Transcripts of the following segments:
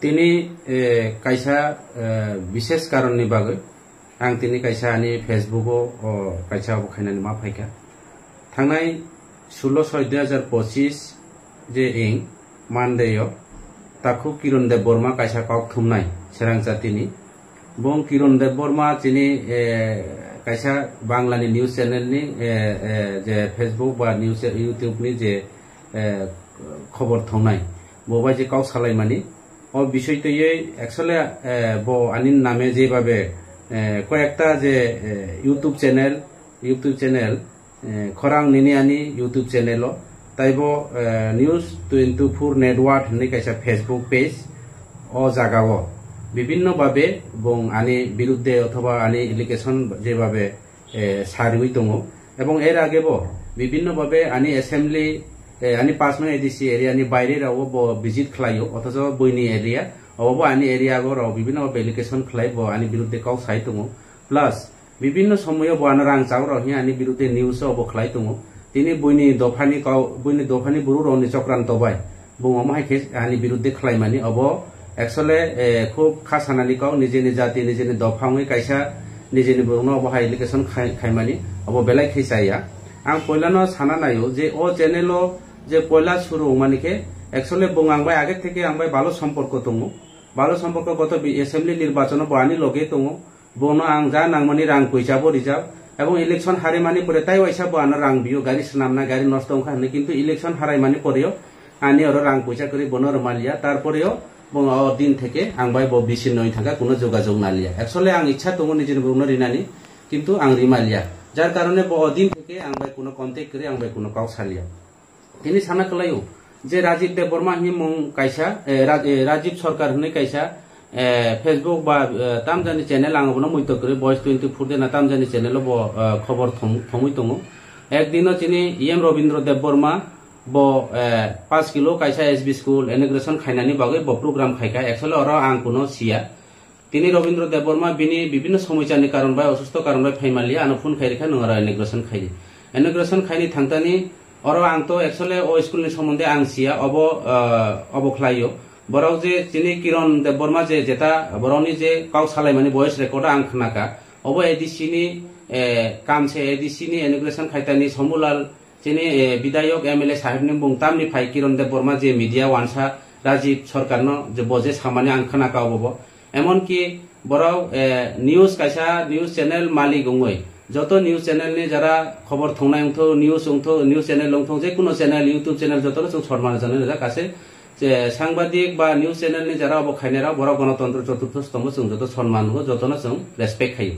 তিনি কাইসা বিশেষ কারণনি বাগৈ आं तिनि कायसा आनि फेसबुकआव कायसा बखायनानै मा फायखा थांनाय 16/6/2025 जे इं मानदेयाव ताखु किरण देव बर्मा कायसा काव थुमनाय सेरां जातिनि बं किरण देव बर्मा तिनि कायसा बांलानि निउज चेनेलनि जे फेसबुक बा निउज इउट्यूबनि जे खबर थंनाय बबा जे काव सालायमानि अ बिषयतयै एक्चुअली ब आनि नामे जेबाबे কয়েকটা যে ইউটিউব চ্যানেল খরাং নিনিয়ানি ইউটিউব চ্যানেল তাইব নিউজ 24 নেটওয়ার্ক হনে কাইসা ফেসবুক পেজ ও জাগাও বিভিন্ন ভাবে এবং আনি বিরুদ্ধে অথবা আনি এলিগেশন যেভাবে সার্ভে দङ এবং এর আগেব বিভিন্ন ভাবে আনি অ্যাসেম্বলি আনি 5 নং এডিসি এরিয়ানি বাইরে রাও ভিজিট খালাयो অথচ বইনি এরিয়া अब आनी एरिया गो विभिन्न एप्लिकेशन खलाय बो आनी बिरुद्धे काव साइ दङ प्लस विभिन्न समय बना रां चाव रहि आनी बिरुद्धे न्यूज अब खलाय दङ तिनि बयनि दफानि बुरु रनि चक्रान्त बाय बुङो माय के आनी बिरुद्धे खलाय मानि अब एक्चुअली खूब खासानानि काव निजेनि जाति निजेनि दफाङै कायसा निजेनि बुङो अब एप्लिकेशन खायमानि अब बेलाय खैसाया आं पयलानो साना नायो जे ओ चेनेलो जे पयला शुरू मानिके एक्चुअली बुङांबाय आगे থেকে आंबाय भालो सम्पर्क दङ भालो सम्पर्क गत एसेम्बली निर्वाचन बानि लगे दङ बनो आं जा नांगमानि रां पैसाबो रिजार्व এবং ইলেকশন হারাইমানি পরে তাই ওইসা বানা রাং বিও গাড়ি সামনা গাড়ি নষ্ট ওখানে কিন্তু ইলেকশন হারাইমানি পরেও আনি আর রাং পয়সা করে বনর মালিয়া তারপরেও দিন থেকে আংবাই বিচ্ছিন্ন হয়ে থাকা কোনো যোগাযোগ নালিয়া एक्चुअली आं इच्छा दङ निजेनि बुंनो रिनानि কিন্তু आं रिमालिया যার কারণে দিন থেকে आंबाय কোনো कन्टेक्ट করে आंबाय কোনো काव सालिया তিনি साना कलायो जे राजीव देव बर्मा हि मुं कायसा राजीव सरकार हने कायसा फेसबुक बा तामजानि चैनल आं बनो मुइतो करे बॉयज 24 देना तामजानि चैनल बो खबर थमुइ दङ एक दिन चिनि एम रविन्द्र देव बर्मा बो 5 किलो कायसा एसबी स्कूल इनॉग्रेशन खायनानि बागै बो प्रोग्राम खायका एक्चुअली अर आं कोनो सिया तिनि रविन्द्र देव बर्मा बिनि विभिन्न समस्यानि कारण बा असुस्थ कारण बा फाइमालिया आनो फन खायरिखा नङा इनॉग्रेशन खायनि थांतानि और आं तो एक्चुअली ओ स्कूल सम्बन्धे आं सिया अब खलायो बराव जे चिनि किरण देव बर्मा जे जेता बरनि जे काव सालायमानि वॉइस रेकर्ड आं खनाका अब एडीसी नि काम से एडीसी नि इनॉग्रेशन खायतानि समूलाल चिनि विधायक एमएलए साहेब नि बुंतामनि फाइ किरण देव बर्मा जे मीडिया वानसा राजीव सरकार न जे बजे सामानि आं खनाका अब एमन कि बराव न्यूज कायसा न्यूज चैनल मालिक गङै যত নিউজ চ্যানেল নি যারা খবর থংনাই উঠো নিউজ চ্যানেল লংথং যে কোনো চ্যানেল ইউটিউব চ্যানেল যত जों সম্মান জানাই যা কাছে যে সাংবাদিক বা নিউজ চ্যানেল নি যারা অবখাইনারা বড় গণতন্ত্র চতুর্থ স্তম্ভ जों যত সম্মান হো যতনা जों রেসপেক্ট খাই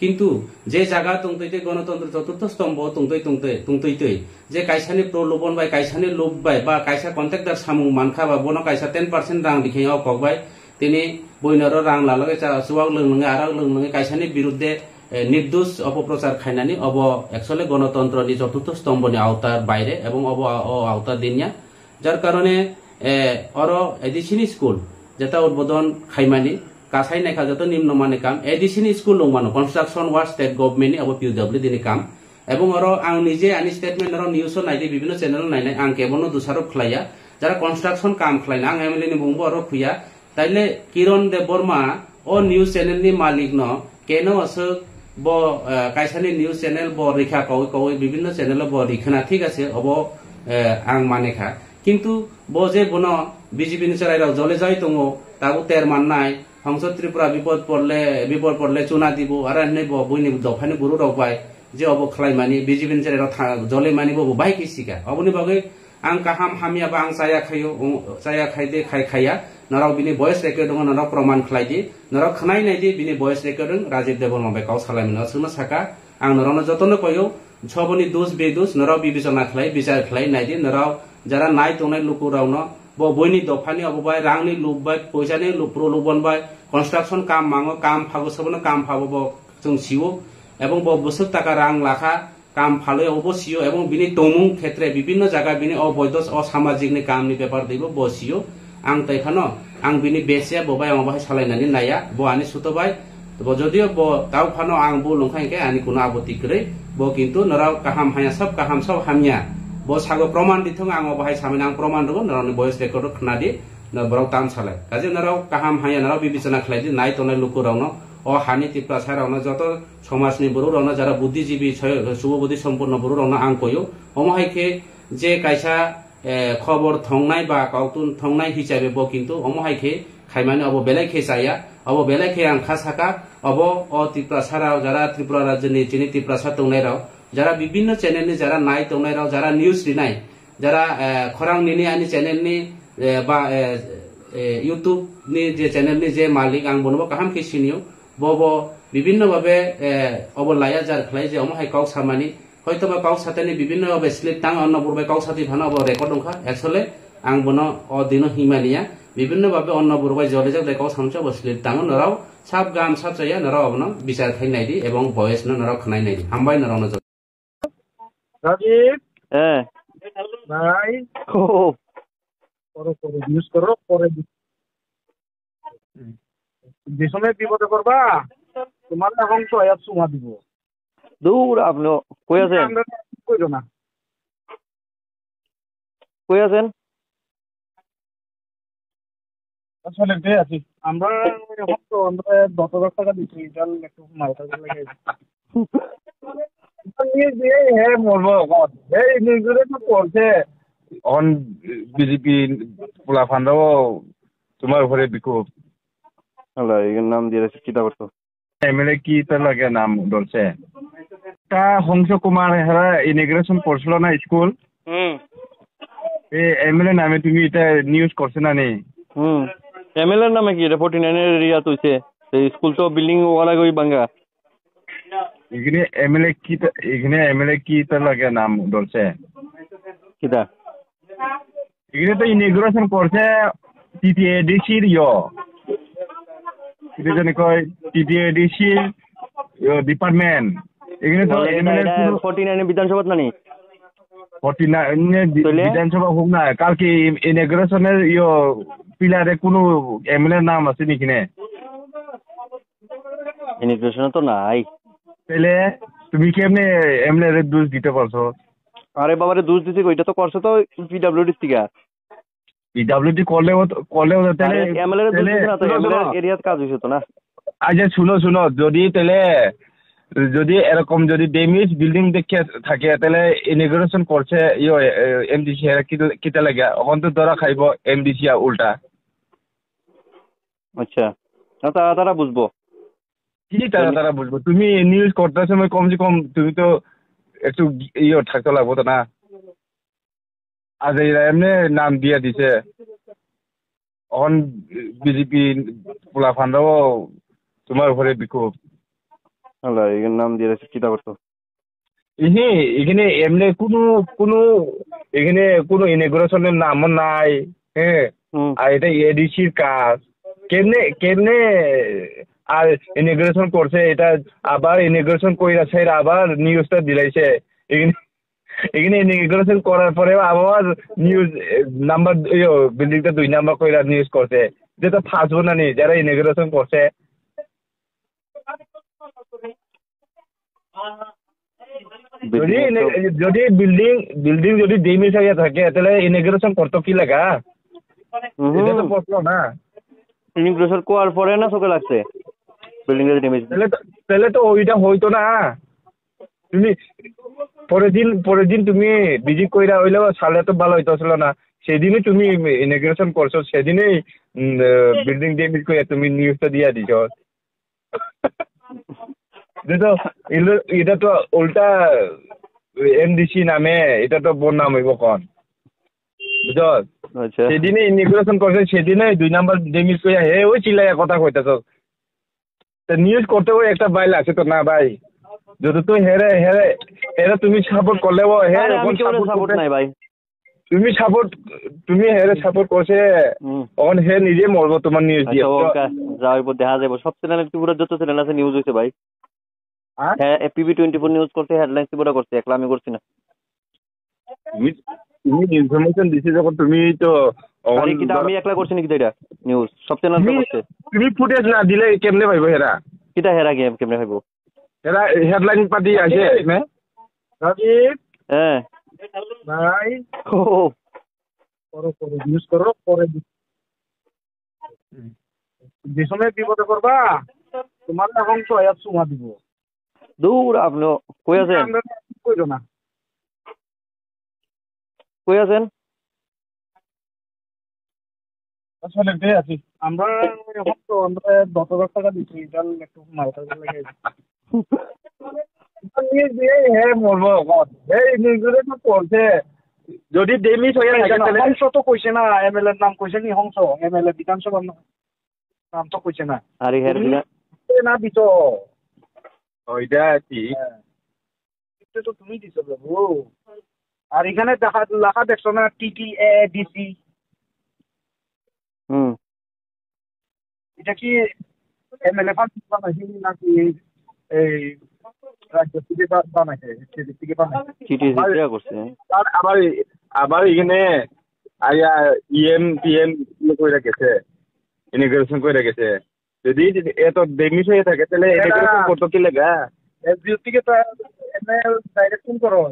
কিন্তু যে জায়গা তংতৈতে গণতন্ত্র চতুর্থ স্তম্ভ তংতৈতে যে কাইসানি প্রলোভন বাই কাইসানি লোভ বাই বা কাইসা কন্ট্রাক্টর সামু মানখা বা বন কাইসা 10% রাং দিখাইও ককবাই তিনি বইনর রাং লালগে সুৱাগ লংলঙে আরা লংলঙে কাইসানি বিরুদ্ধে निर्दोष अपप्रचार खायनानि अब एक्चुअली गणतंत्रनि चतुर्थ स्तम्भनि आवतार बाइरे एवं अब आवतार दिनिया जार कारणे अर एडिसिनि स्कूल जेता उद्बोधन खायमानि कासाय नायखा जत निम्नमानि काम एडिसिनि स्कूल लंमानो कन्स्ट्राक्शन वार्ड स्टेट गवर्नमेंट अब पीडब्ल्यू दिनि काम एवं अर आं निजे आनि स्टेटमेंट अर न्यूज नायदि विभिन्न चैनल नायनाय आं केवल दुसारब खलाया जारा कन्स्ट्राक्शन काम खलायना आं एमएलए नि बुंबो अर खुया ताइले किरण देव बर्मा ओ न्यूज चैनल नि मालिक न केनो असो बो कायसानि न्यूज चैनल बो रेखा कवै विभिन्न चैनल बो रिखना ठीक আছে अब आं मानेखा किंतु बो जे बनो बीजेपी नि चराइराव जले जाय दङ ताबो तेर माननाय हंस त्रिपुरा विपद पड़ले चुना दिबो आरो नै बो बयनि दफानि गुरु रावबाय जे अब खलायमानि बीजेपी नि चराइराव जले मानि बो बाय किसिका अबनि बागै आं काहाम हामिया बा आं साया खायदे खाया नराव बिनि वॉइस रेकर्ड दङ नराव प्रमाण खलायदि नराव खनाय नायदि बिनि वॉइस रेकर्ड राजीव देव बर्मा बे काव सालायमन सुना साका आं नरावनो जतन कयो छबनि दोष बेदोष नराव बिबिचना खलाय बिचार खलाय नायदि नराव जरा नाय तंनाय लुकु रावनो बो बयनि दफानि अबबाय रांनि लुबबाय पैसानि प्रलोभन बाय कन्स्ट्राक्शन काम मांगो काम फागो सबनो काम फागो बो जों सिवो एवं बो बोसोर टाका रां लाखा काम फालो अवश्य एवं बिनि तमुं क्षेत्रे विभिन्न जागा बिनि अवैध असामाजिक नि कामनि पेपर दैबो बसियो आं तैखानो आं बिनि बेसिया बबाय माबाय सालायनानै नाया बो आनि सुतबाय बो जदियो बो ताव फानो आं बो लंखायके आनि कोनो आपत्ति करे बो किन्तु नराव काहाम हाया सब हामिया बो सागो प्रमाण दिथों आं बाहाय सामिना आं प्रमाण दङ नरावनि वॉइस रेकर्ड खनादि borok tam salai kaje narok kaham haya narok bibicana khlaidi nai tonai luku rokno o hani tiprasa rokno joto সমাজনি borok rokno jara buddhijibi subodhi সম্পন্ন borok rokno ang koyo omo haike je kaisa khobor thongnai ba kautun thongnai hisabe bo kintu omo haike খাইমানি অব বেলাই খেসাইয়া of বেলাই খে আং খাসাকা of অ ত্রিপুরাসারাও যারা ত্রিপুরা রাজ্যনি চিনি ত্রিপুরাসা তংনাইরাও যারা বিভিন্ন চ্যানেলনি যারা নাই তংনাইরাও যারা নিউজ রিনাই যারা খরাং নিনি আনি চ্যানেলনি বা ইউটিউব নি যে চ্যানেলনি যে মালিক আং বনবো কাহাম কে সিনিও বব বিভিন্ন ভাবে অব লায়া যার খলাই যে অম হাই কাউ সামানি হয়তো বা কাউ সাথেনি বিভিন্ন ভাবে স্লিপ টাং অন্য পূর্বে কাউ সাথে ভানো অব রেকর্ড দংখা একচুয়ালি আং বনো অ দিন হিমানিয়া বিভিন্ন ভাবে অন্য বুড়বাই জলে যাক রেকর্ড সামচা বসলে তাঙ্গ নরাও সাব গাম সাব চাইয়া নরাও অবন বিচার খাই নাইদি এবং ভয়েস নরাও খানাই নাইদি হামবাই নরাও নজর রাজীব হ্যাঁ ভাই ও করো করো ইউজ করো পরে যে সময় বিপদে করবা তোমার এখন তো আয়াত সুমা দিব দূর আপনি কই আছেন আমরা কইরো না কই আছেন আসলে তে আছি আমরা এখন তো আমরা 10,000 টাকা দিচ্ছি চল একটু মালটা লাগে নিয়ে যে হ্যাঁ বলবো এই নিউজে তো পড়ছে অন বিজেপি পোলা ফান্ডাও তোমার উপরে বিক্ষোভ আল্লাহ এর নাম দিয়ে রাখছি কিটা করতো এমএলএ কি তার লাগে নাম ধরছে তা হংস কুমার হেরা ইমিগ্রেশন করছিল না স্কুল এমএলএ নামে তুমি এটা নিউজ করছে না নেই এমএলএ এর নামে কি এটা 49 এর এরিয়া তুইছে এই স্কুল তো বিল্ডিং ওয়ালা গই বাঙ্গা এখানে এমএলএ কি তার লাগে নাম ধরছে কিটা এখানে তো ইমিগ্রেশন করছে টিটিএডিসির এটা জানি কয় টিটিএডিসির ডিপার্টমেন্ট এখানে তো এমএলএ 49 বিধানসভা না নি 49 বিধানসভা হোক না কালকে ইমিগ্রেশনের পিলারে কোনো এমএলএ নাম আছে নাকি না ইমিগ্রেশন তো নাই তাহলে তুমি কেমনে এমএলএ এর দোষ দিতে পারছো আরে বাবারে দোষ দিছি কইটা তো করছে তো পিডব্লিউডি থেকে পিডব্লিউডি করলেও তাহলে এমএলএ এর দোষ দিছে না তো এমএলএ এরিয়াত কাজ হইছে তো না আচ্ছা শুনো যদি এরকম যদি ড্যামেজ বিল্ডিং দেখে থাকে তাহলে ইমিগ্রেশন করছে এমডিসি এরা কিটা লাগে এখন তো ধরা খাইব এমডিসি উল্টা আচ্ছা তারা বুঝবো কি তারা বুঝবো তুমি নিউজ করতে সময় কমসে কম তুমি তো একটু থাকতে লাগবো তো না আজ এরা এমনি নাম দিয়ে দিছে এখন বিজেপি পোলা ফান্ডাও তোমার উপরে বিক্ষোভ আল্লাহ এর নাম দিয়ে রাখছি কিটা করতো এখানে এমনি কোনো এখানে কোনো ইমিগ্রেশনের নাম নাই হ্যাঁ আর এটা এডিসির কাজ কেমনে আর ইমিগ্রেশন করছে এটা আবার ইমিগ্রেশন কইরাছে আবার নিউজটা দিলাইছে এখানে ইমিগ্রেশন করার পরে আবার নিউজ নাম্বার বিল্ডিংটা 2 নাম্বার কইরা নিউজ করছে যেটা ফাঁসবো না নি যারা ইমিগ্রেশন করছে যদি বিল্ডিং যদি ড্যামেজ হয়ে থাকে তাহলে ইমিগ্রেশন করতে কি লাগা এটা তো প্রশ্ন না ইমিগ্রেশন কোয়ার পরে না চোখে লাগছে বিল্ডিং এর ড্যামেজ তাহলে তো ওইটা হইতো না তুমি পরের দিন তুমি ভিজিট কইরা হইলেও সালে তো ভালো হইতেছিল না সেদিনই তুমি ইমিগ্রেশন করছো সেদিনই বিল্ডিং ড্যামেজ করে তুমি নিউজটা দিয়া দিছ এটা তো উল্টা এমডিসি নামে এটা তো বোন নাম হইব কন বুঝছ সেদিনে ইমিগ্রেশন করছে সেদিনে 2 নাম্বার ড্যামেজ করে হে ওই চিল্লাইয়া কথা কইতাছ নিউজ করতে ওই একটা বাইল আছে তো না ভাই যদি তুই হেরে তুমি সাপোর্ট করলেও সাপোর্ট নাই ভাই তুমি হেরে সাপোর্ট করছে তখন হে নিজে মরবো তোমার নিউজ দিয়ে যাইব দেখা যাইব সব চ্যানেল ত্রিপুরা যত চ্যানেল আছে নিউজ হইছে ভাই হ্যাঁ পিবি 24 নিউজ করতে হেডলাইন ত্রিপুরা করতে একলা আমি করছি না তুমি ইনফরমেশন দিছি যখন তুমি তো আমি একলা করছি নাকি এটা নিউজ সব চ্যানেল করছে তুমি ফুটেজ না দিলে কেমনে পাইব হেরা কিটা হেরা গেম কেমনে পাইব হেরা হেডলাইন পাতি আছে না রাজীব হ্যাঁ ভাই ও করো ইউজ করো পরে যে সময় বিপদে করবা তোমার এখন ছয় চুমা দিব দূর আপনি কই আছেন কইরো না কই আছেন আসলে এটাই আছি আমরা এখন তো আমরা 10,000 টাকা দিচ্ছি এটা একটু মালটা লাগে হ্যাঁ মরবো এই নিউজে তো পড়ছে যদি ডেমিস হয়ে থাকে তাহলে হংস তো কইছে না এমএলএ নাম কইছে নি হংস এমএলএ বিধানসভার নাম তো কইছে না আরে হের বিনা না দিত ওইটা কি এটা তো তুমি দিছো বাবু আর এখানে দেখা লেখা দেখছো না টিটিএ ডিসি এটা কি এমএলএ ফান্ড বানাইছে নাকি এই রাজ্য থেকে বানাইছে থেকে বানাইছে চিঠি দেয়া করছে আর আবার এখানে আয়া পিএম কইরা গেছে ইমিগ্রেশন কইরা গেছে যদি এত ডেমিস হয়ে থাকে তাহলে ইমিগ্রেশন করতে কি লাগা এসবিও থেকে তো এমএল ডাইরেক্ট ফোন করো